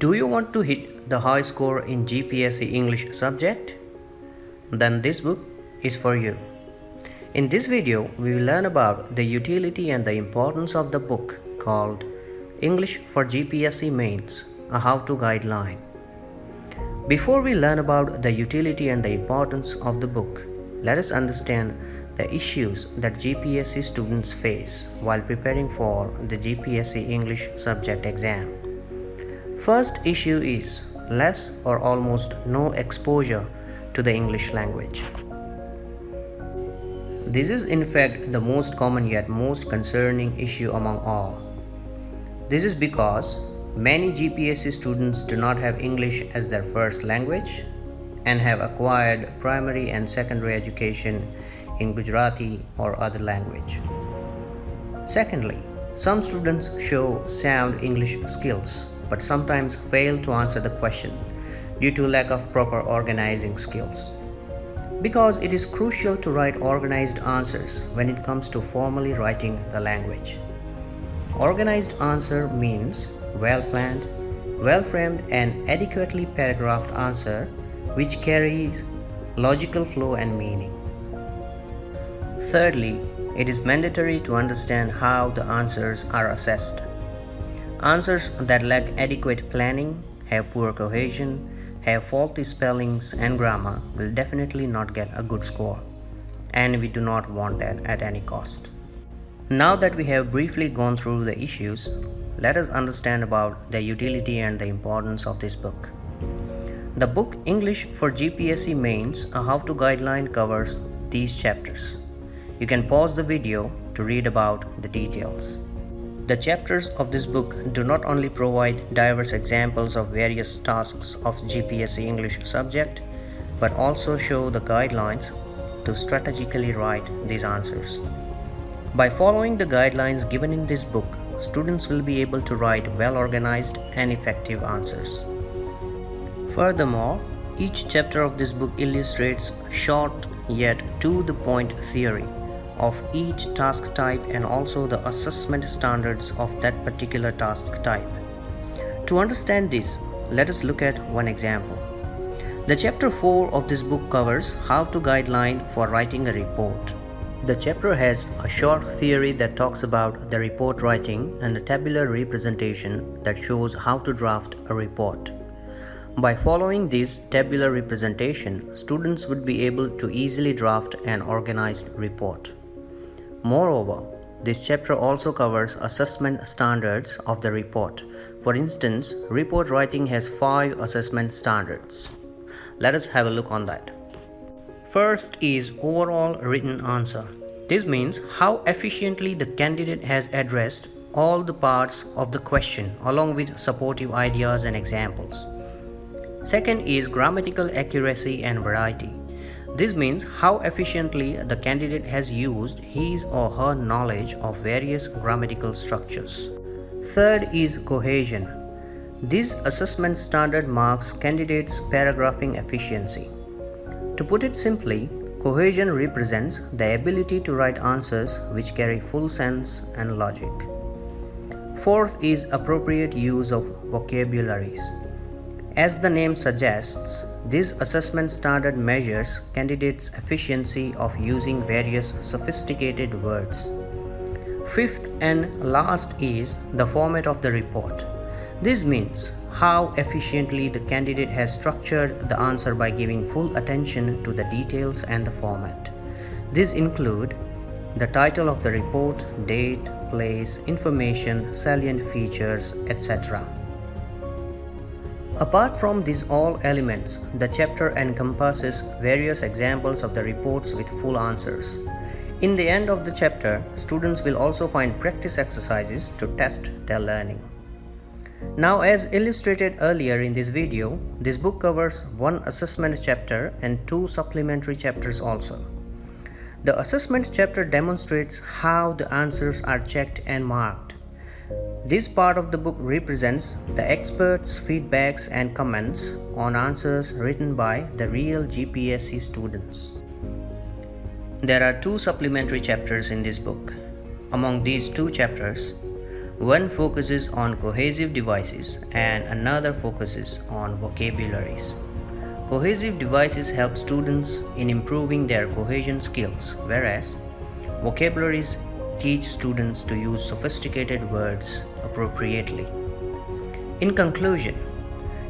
Do you want to hit the high score in GPSC English subject? Then this book is for you. In this video, we will learn about the utility and the importance of the book called English for GPSC Mains, a how-to guideline. Before we learn about the utility and the importance of the book, let us understand the issues that GPSC students face while preparing for the GPSC English subject exam. First issue is less or almost no exposure to the English language. This is in fact the most common yet most concerning issue among all. This is because many GPSC students do not have English as their first language and have acquired primary and secondary education in Gujarati or other language. Secondly, some students show sound English skills but sometimes fail to answer the question due to lack of proper organizing skills. Because it is crucial to write organized answers when it comes to formally writing the language. Organized answer means well-planned, well-framed and adequately paragraphed answer which carries logical flow and meaning. Thirdly, it is mandatory to understand how the answers are assessed. Answers that lack adequate planning, have poor cohesion, have faulty spellings and grammar will definitely not get a good score, and we do not want that at any cost. Now that we have briefly gone through the issues, let us understand about the utility and the importance of this book. The book English for GPSC Mains, a how-to guideline covers these chapters. You can pause the video to read about the details. The chapters of this book do not only provide diverse examples of various tasks of GPSC English subject, but also show the guidelines to strategically write these answers. By following the guidelines given in this book, students will be able to write well-organized and effective answers. Furthermore, each chapter of this book illustrates short yet to-the-point theory of each task type and also the assessment standards of that particular task type. To understand this, let us look at one example. The chapter 4 of this book covers how-to guideline for writing a report. The chapter has a short theory that talks about the report writing and a tabular representation that shows how to draft a report. By following this tabular representation, students would be able to easily draft an organized report. Moreover, this chapter also covers assessment standards of the report. For instance, report writing has 5 assessment standards. Let us have a look on that. First is overall written answer. This means how efficiently the candidate has addressed all the parts of the question along with supportive ideas and examples. Second is grammatical accuracy and variety. This means how efficiently the candidate has used his or her knowledge of various grammatical structures. Third is cohesion. This assessment standard marks candidates' paragraphing efficiency. To put it simply, cohesion represents the ability to write answers which carry full sense and logic. Fourth is appropriate use of vocabularies. As the name suggests, this assessment standard measures candidates' efficiency of using various sophisticated words. Fifth and last is the format of the report. This means how efficiently the candidate has structured the answer by giving full attention to the details and the format. These include the title of the report, date, place, information, salient features, etc. Apart from these all elements, the chapter encompasses various examples of the reports with full answers. In the end of the chapter, students will also find practice exercises to test their learning. Now, as illustrated earlier in this video, this book covers one assessment chapter and 2 supplementary chapters also. The assessment chapter demonstrates how the answers are checked and marked. This part of the book represents the experts' feedbacks and comments on answers written by the real GPSC students. There are 2 supplementary chapters in this book. Among these 2 chapters, One focuses on cohesive devices and another focuses on vocabularies. Cohesive devices help students in improving their cohesion skills, whereas vocabularies teach students to use sophisticated words appropriately. In conclusion,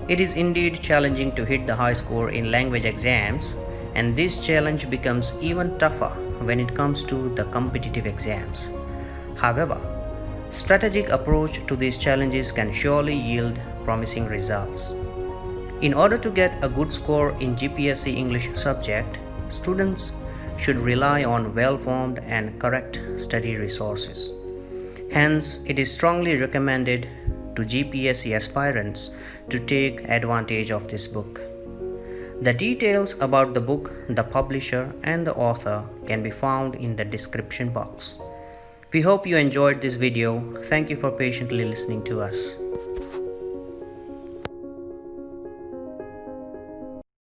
it is indeed challenging to hit the high score in language exams, and this challenge becomes even tougher when it comes to the competitive exams. However, strategic approach to these challenges can surely yield promising results. In order to get a good score in GPSC English subject, students should rely on well-formed and correct study resources. Hence, it is strongly recommended to GPSC aspirants to take advantage of this book. The details about the book, the publisher, and the author can be found in the description box. We hope you enjoyed this video. Thank you for patiently listening to us.